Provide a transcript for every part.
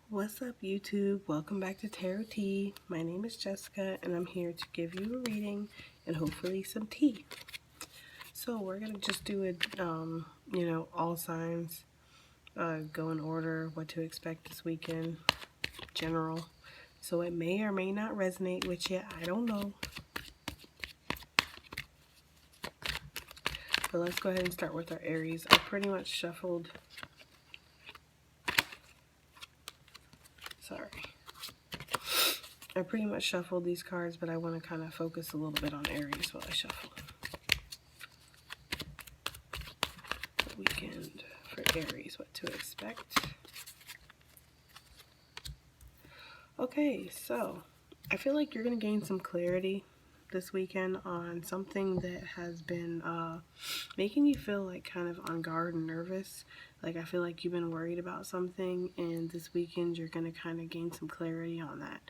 What's up, YouTube? Welcome back to Tarot Tea. My name is Jessica, and I'm here to give you a reading and hopefully some tea. So we're gonna just do it, all signs, go in order, what to expect this weekend, general. So it may or may not resonate with you. I don't know. But let's go ahead and start with our Aries. I pretty much shuffled. I pretty much shuffled these cards, but I want to kind of focus a little bit on Aries while I shuffle. The weekend for Aries, what to expect. Okay, so I feel like you're going to gain some clarity this weekend on something that has been making you feel like kind of on guard and nervous. Like I feel like you've been worried about something, and this weekend you're going to kind of gain some clarity on that.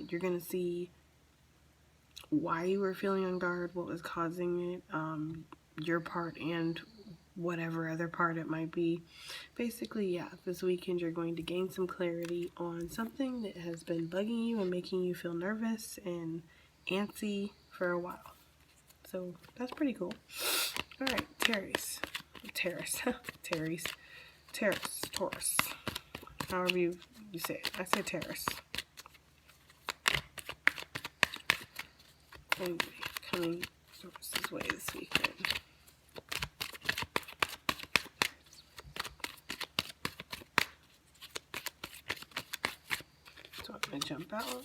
You're going to see why you were feeling on guard, what was causing it, your part and whatever other part it might be. Basically, yeah, this weekend you're going to gain some clarity on something that has been bugging you and making you feel nervous and antsy for a while. So that's pretty cool. All right, Taurus, however you say it. I say Taurus. Anyway, coming Taurus's way this weekend. So I'm going to jump out.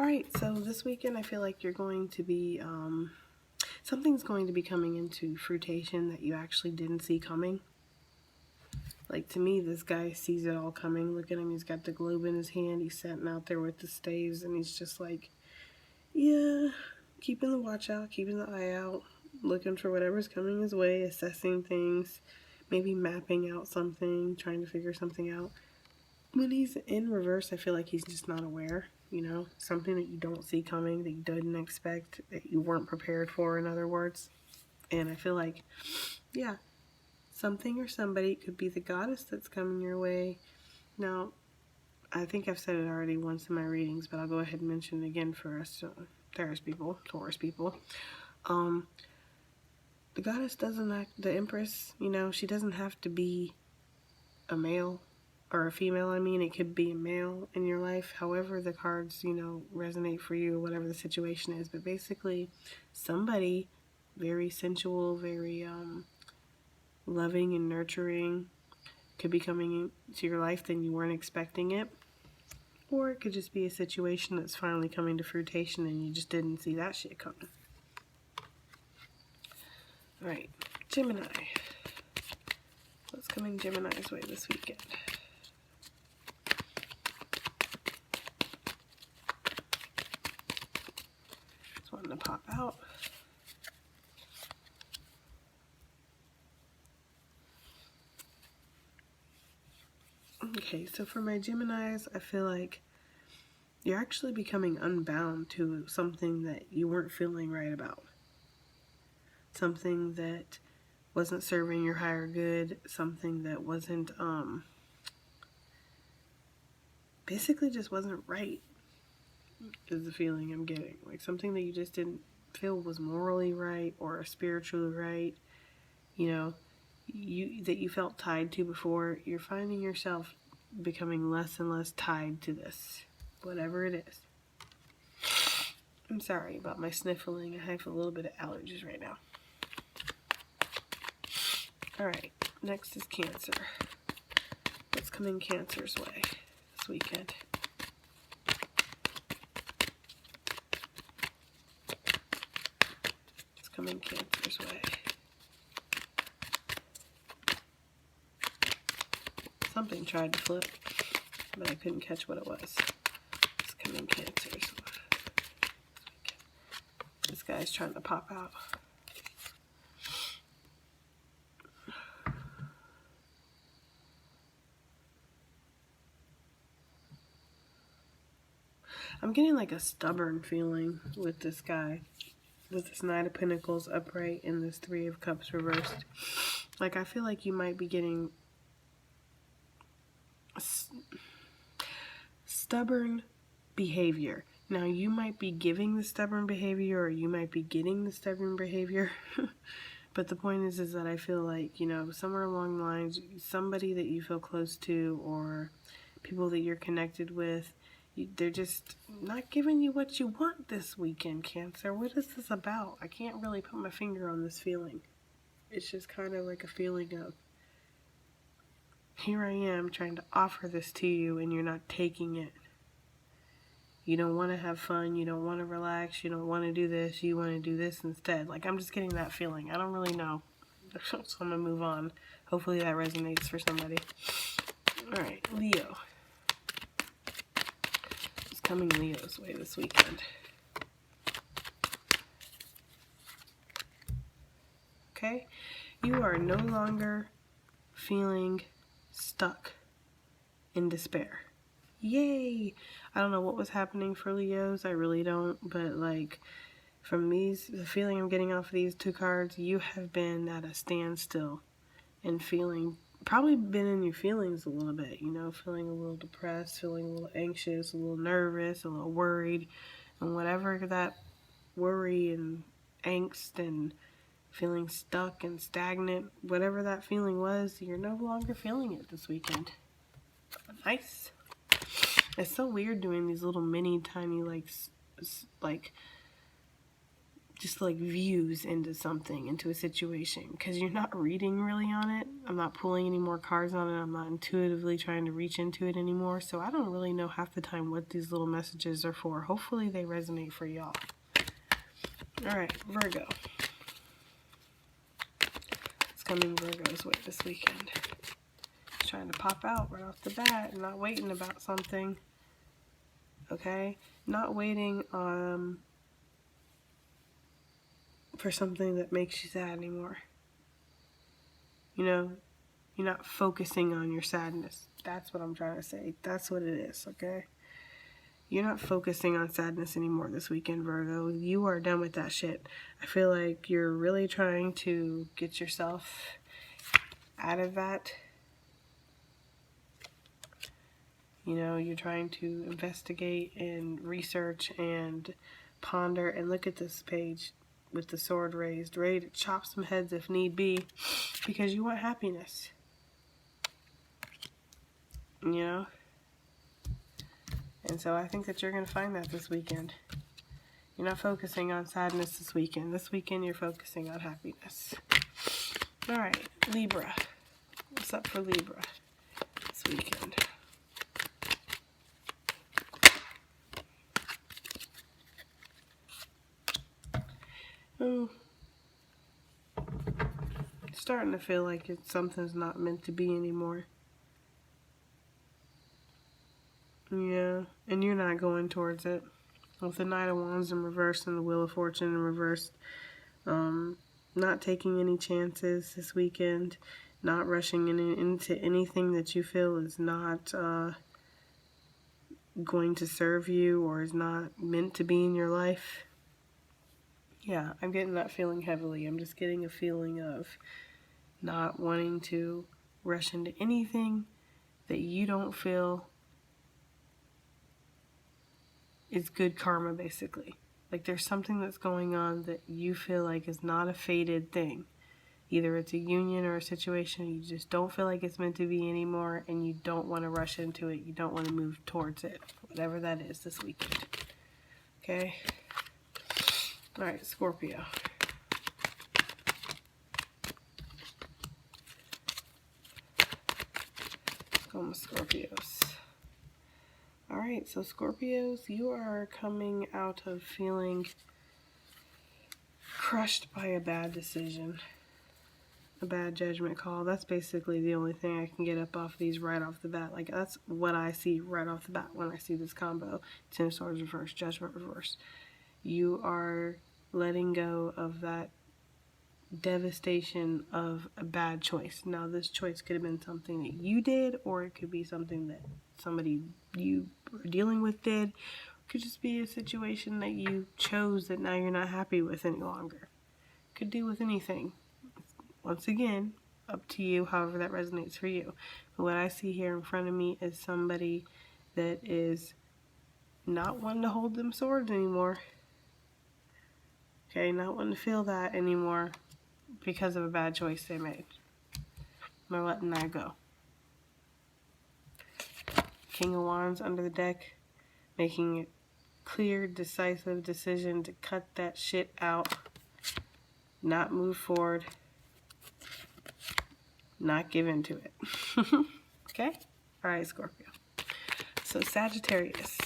Alright, so this weekend I feel like you're going to be, something's going to be coming into fruition that you actually didn't see coming. Like, to me, this guy sees it all coming. Look at him, he's got the globe in his hand, he's sitting out there with the staves, and he's just like, yeah, keeping the watch out, keeping the eye out, looking for whatever's coming his way, assessing things, maybe mapping out something, trying to figure something out. When he's in reverse, I feel like he's just not aware, something that you don't see coming, that you didn't expect, that you weren't prepared for, in other words. And I feel like, yeah, something or somebody could be the goddess that's coming your way. Now, I think I've said it already once in my readings, but I'll go ahead and mention it again for us Taurus people. The goddess doesn't act, the Empress, she doesn't have to be a male or a female. I mean, it could be a male in your life, however the cards, resonate for you, whatever the situation is. But basically, somebody very sensual, very loving and nurturing could be coming into your life than you weren't expecting it. Or it could just be a situation that's finally coming to fruition and you just didn't see that shit coming. Alright, Gemini. What's coming Gemini's way this weekend? Just wanting to pop out. Okay, so for my Geminis, I feel like you're actually becoming unbound to something that you weren't feeling right about. Something that wasn't serving your higher good, something that wasn't, basically just wasn't right, is the feeling I'm getting. Like something that you just didn't feel was morally right or spiritually right, that you felt tied to before. You're finding yourself becoming less and less tied to this, whatever it is. I'm sorry about my sniffling. I have a little bit of allergies right now. Alright, next is Cancer. What's coming Cancer's way this weekend? What's coming Cancer's way? Something tried to flip, but I couldn't catch what it was. It's coming Cancer's way. This guy's trying to pop out. I'm getting like a stubborn feeling with this guy, with this Knight of Pentacles upright and this Three of Cups reversed. Like, I feel like you might be getting stubborn behavior. Now, you might be giving the stubborn behavior, or you might be getting the stubborn behavior. But the point is that I feel like, you know, somewhere along the lines, somebody that you feel close to, or people that you're connected with, they're just not giving you what you want this weekend, Cancer. What is this about? I can't really put my finger on this feeling. It's just kind of like a feeling of, here I am trying to offer this to you and you're not taking it. You don't want to have fun, you don't want to relax, you don't want to do this, you want to do this instead. Like, I'm just getting that feeling. I don't really know. So I'm going to move on. Hopefully that resonates for somebody. Alright, Leo. It's coming Leo's way this weekend. Okay? You are no longer feeling stuck in despair. Yay! I don't know what was happening for Leos. I really don't. But, like, from the feeling I'm getting off of these two cards, you have been at a standstill and probably been in your feelings a little bit, you know, feeling a little depressed, feeling a little anxious, a little nervous, a little worried, and whatever that worry and angst and feeling stuck and stagnant, whatever that feeling was, you're no longer feeling it this weekend. Nice. It's so weird doing these little mini tiny just like views into a situation, because you're not reading really on it. I'm not pulling any more cards on it. I'm not intuitively trying to reach into it anymore. So I don't really know half the time what these little messages are for. Hopefully they resonate for y'all. Alright, Virgo. It's coming Virgo's way this weekend. Trying to pop out right off the bat and not waiting about something. Okay? Not waiting for something that makes you sad anymore. You know, you're not focusing on your sadness. That's what I'm trying to say. That's what it is, okay? You're not focusing on sadness anymore this weekend, Virgo. You are done with that shit. I feel like you're really trying to get yourself out of that. You know, you're trying to investigate and research and ponder and look at this page with the sword raised, ready to chop some heads if need be, because you want happiness. You know? And so I think that you're going to find that this weekend. You're not focusing on sadness this weekend. This weekend you're focusing on happiness. Alright, Libra. What's up for Libra this weekend? Starting to feel like something's not meant to be anymore. Yeah, and you're not going towards it. With the Knight of Wands in reverse and the Wheel of Fortune in reverse. Not taking any chances this weekend. Not rushing into anything that you feel is not going to serve you or is not meant to be in your life. Yeah, I'm getting that feeling heavily. I'm just getting a feeling of not wanting to rush into anything that you don't feel is good karma, basically. Like, there's something that's going on that you feel like is not a fated thing. Either it's a union or a situation you just don't feel like it's meant to be anymore, and you don't want to rush into it. You don't want to move towards it. Whatever that is this weekend. Okay? Alright, Scorpio. Going with Scorpios. Alright, so Scorpios, you are coming out of feeling crushed by a bad decision. A bad judgment call. That's basically the only thing I can get up off these right off the bat. Like, that's what I see right off the bat when I see this combo. Ten of Swords reverse, Judgment reverse. You are letting go of that devastation of a bad choice. Now, this choice could have been something that you did, or it could be something that somebody you were dealing with did. It could just be a situation that you chose that now you're not happy with any longer. Could do with anything. Once again, up to you, however that resonates for you. But what I see here in front of me is somebody that is not wanting to hold them swords anymore. Okay, not wanting to feel that anymore because of a bad choice they made. They're letting that go. King of Wands under the deck, making a clear, decisive decision to cut that shit out, not move forward, not give into it. Okay? Alright, Scorpio. So Sagittarius.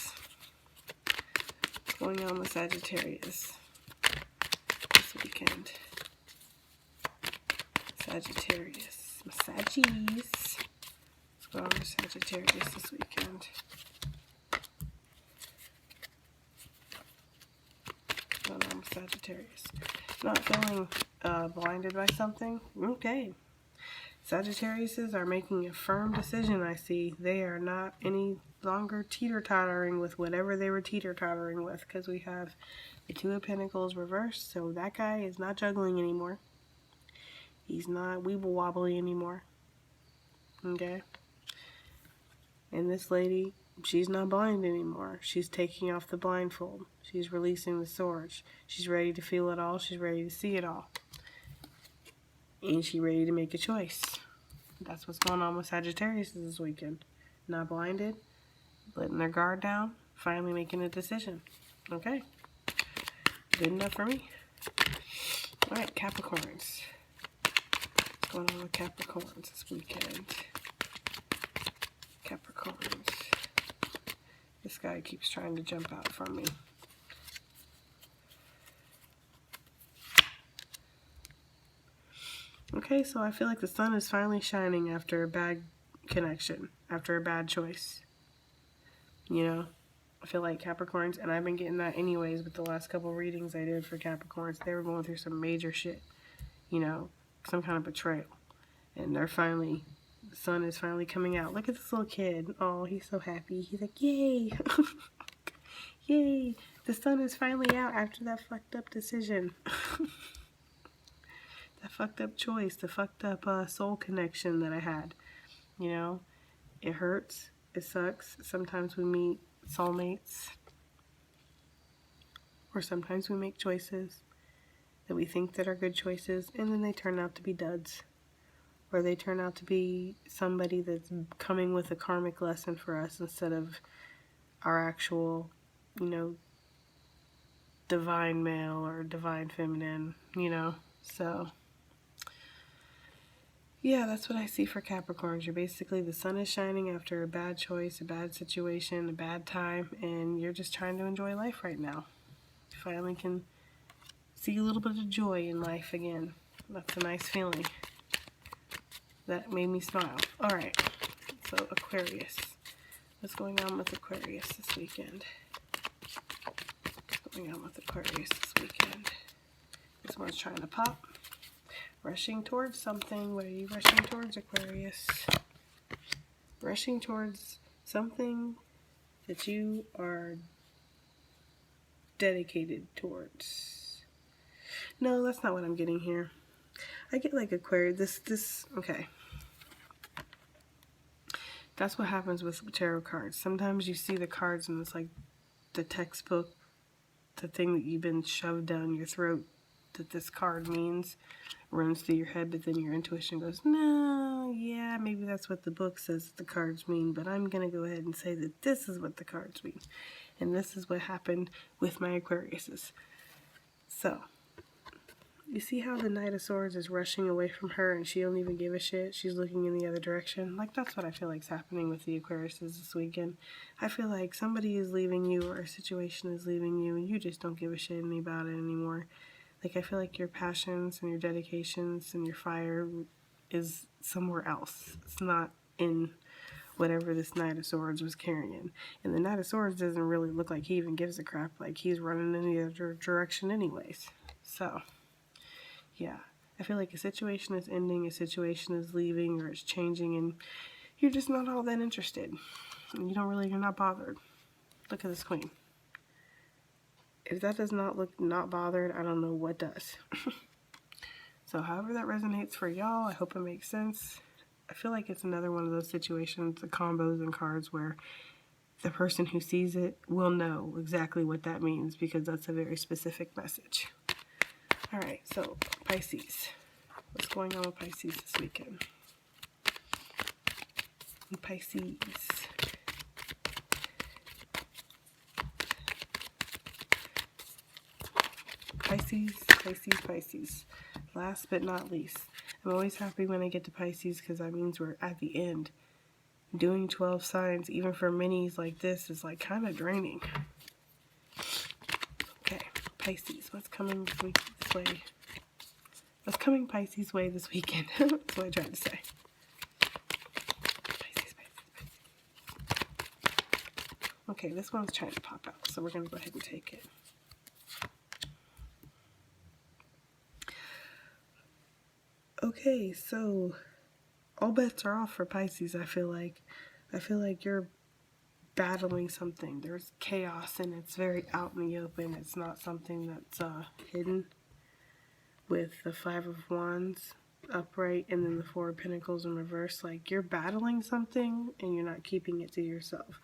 What's going on with Sagittarius this weekend? Sagittarius. Saggies. What's going on with Sagittarius this weekend? What's going on with Sagittarius? Not feeling blinded by something? Okay. Sagittariuses are making a firm decision, I see. They are not any longer teeter-tottering with whatever they were teeter-tottering with, because we have the Two of Pentacles reversed, so that guy is not juggling anymore. He's not weeble-wobbly anymore. Okay? And this lady, she's not blind anymore. She's taking off the blindfold. She's releasing the sword. She's ready to feel it all. She's ready to see it all. And she's ready to make a choice. That's what's going on with Sagittarius this weekend. Not blinded, letting their guard down, finally making a decision. Okay. Good enough for me. Alright, Capricorns. What's going on with Capricorns this weekend? Capricorns. This guy keeps trying to jump out from me. Okay, so I feel like the sun is finally shining after a bad connection, after a bad choice. You know, I feel like Capricorns, and I've been getting that anyways with the last couple readings I did for Capricorns. They were going through some major shit, you know, some kind of betrayal. And they're finally, the sun is finally coming out. Look at this little kid. Oh, he's so happy. He's like, yay. Yay. The sun is finally out after that fucked up decision. That fucked up choice, the fucked up soul connection that I had. You know, it hurts, it sucks. Sometimes we meet soulmates, or sometimes we make choices that we think that are good choices, and then they turn out to be duds, or they turn out to be somebody that's coming with a karmic lesson for us instead of our actual, you know, divine male or divine feminine, you know. So yeah, that's what I see for Capricorns. You're basically, the sun is shining after a bad choice, a bad situation, a bad time, and you're just trying to enjoy life right now. You finally can see a little bit of joy in life again. That's a nice feeling. That made me smile. Alright, so Aquarius. What's going on with Aquarius this weekend? What's going on with Aquarius this weekend? This one's trying to pop. Rushing towards something. What are you rushing towards, Aquarius? Rushing towards something that you are dedicated towards. No, that's not what I'm getting here. I get like Aquarius, okay. That's what happens with tarot cards. Sometimes you see the cards and it's like the textbook, the thing that you've been shoved down your throat that this card means runs through your head, but then your intuition goes, no, yeah, maybe that's what the book says the cards mean, but I'm going to go ahead and say that this is what the cards mean. And this is what happened with my Aquariuses. So, you see how the Knight of Swords is rushing away from her and she don't even give a shit? She's looking in the other direction. Like, that's what I feel like's happening with the Aquariuses this weekend. I feel like somebody is leaving you, or a situation is leaving you, and you just don't give a shit about it anymore. Like, I feel like your passions and your dedications and your fire is somewhere else. It's not in whatever this Knight of Swords was carrying. And the Knight of Swords doesn't really look like he even gives a crap. Like, he's running in the other direction anyways. So, yeah. I feel like a situation is ending, a situation is leaving, or it's changing, and you're just not all that interested. And you're not bothered. Look at this Queen. If that does not look not bothered, I don't know what does. So however that resonates for y'all, I hope it makes sense. I feel like it's another one of those situations, the combos and cards, where the person who sees it will know exactly what that means because that's a very specific message. All right, so Pisces. What's going on with Pisces this weekend? Pisces. Pisces. Last but not least. I'm always happy when I get to Pisces because that means we're at the end. Doing 12 signs, even for minis like this, is like kind of draining. Okay, Pisces. What's coming this way? What's coming Pisces' way this weekend? That's what I tried to say. Pisces. Okay, this one's trying to pop out, so we're going to go ahead and take it. Okay, so all bets are off for Pisces, I feel like. I feel like you're battling something. There's chaos and it's very out in the open. It's not something that's hidden. With the Five of Wands upright and then the Four of Pentacles in reverse. Like, you're battling something and you're not keeping it to yourself.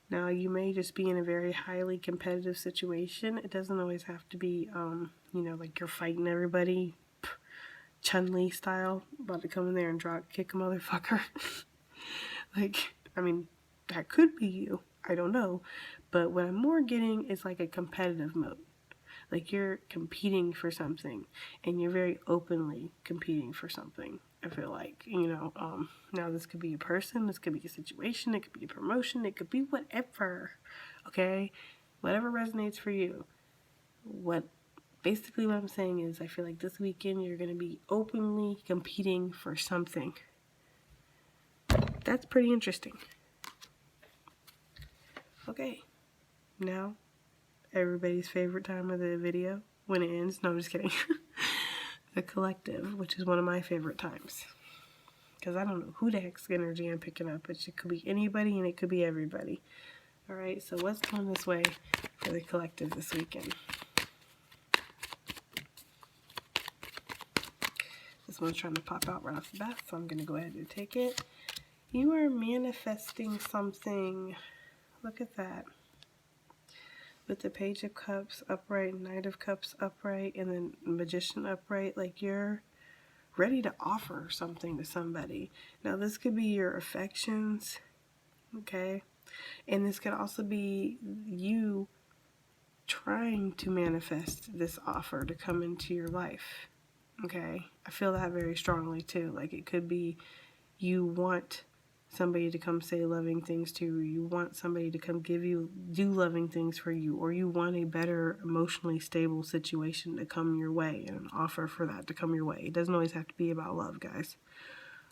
Now, you may just be in a very highly competitive situation. It doesn't always have to be, you know, like you're fighting everybody. Chun-Li style, about to come in there and drop kick a motherfucker. Like, I mean, that could be you. I don't know. But what I'm more getting is like a competitive mode. Like you're competing for something and you're very openly competing for something. I feel like, you know, now this could be a person, this could be a situation, it could be a promotion, it could be whatever. Okay? Whatever resonates for you. Basically what I'm saying is I feel like this weekend you're going to be openly competing for something. That's pretty interesting. Okay. Now, everybody's favorite time of the video when it ends. No, I'm just kidding. The collective, which is one of my favorite times. Because I don't know who the heck's energy I'm picking up. It could be anybody and it could be everybody. Alright, so what's going this way for the collective this weekend? This one's trying to pop out right off the bat, so I'm going to go ahead and take it. You are manifesting something. Look at that. With the Page of Cups upright, Knight of Cups upright, and then Magician upright. Like, you're ready to offer something to somebody. Now, this could be your affections, okay? And this could also be you trying to manifest this offer to come into your life. Okay, I feel that very strongly too. Like, it could be you want somebody to come say loving things to you, you want somebody to come do loving things for you, or you want a better emotionally stable situation to come your way and an offer for that to come your way. It doesn't always have to be about love, guys.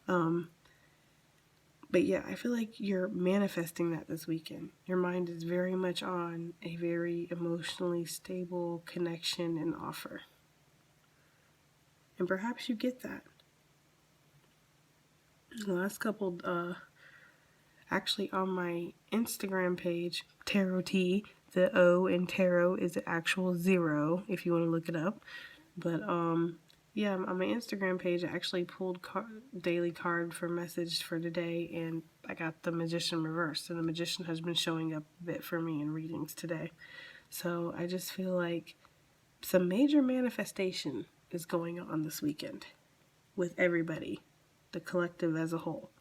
But yeah, I feel like you're manifesting that this weekend. Your mind is very much on a very emotionally stable connection and offer. And perhaps you get that. The last couple, actually on my Instagram page, Tarot T, the O in tarot is the actual 0 if you want to look it up. But yeah, on my Instagram page, I actually pulled daily card for message for today, and I got the Magician reversed, and the Magician has been showing up a bit for me in readings today. So I just feel like some major manifestation is going on this weekend with everybody, the collective as a whole.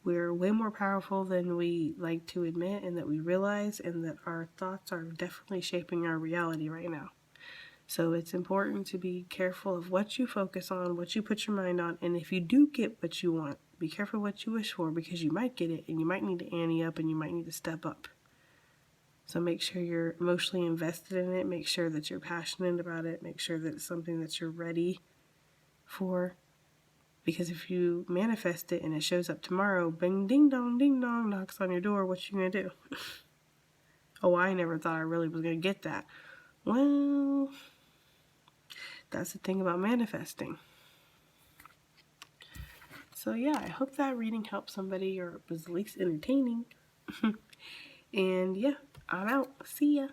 We're way more powerful than we like to admit and that we realize, and that our thoughts are definitely shaping our reality right now. So it's important to be careful of what you focus on, what you put your mind on, and if you do get what you want, be careful what you wish for, because you might get it and you might need to ante up and you might need to step up. So make sure you're emotionally invested in it. Make sure that you're passionate about it. Make sure that it's something that you're ready for. Because if you manifest it and it shows up tomorrow, bing, ding dong, knocks on your door, what you gonna do? Oh, I never thought I really was gonna get that. Well, that's the thing about manifesting. So yeah, I hope that reading helped somebody or was at least entertaining. And yeah, I'm out. See ya.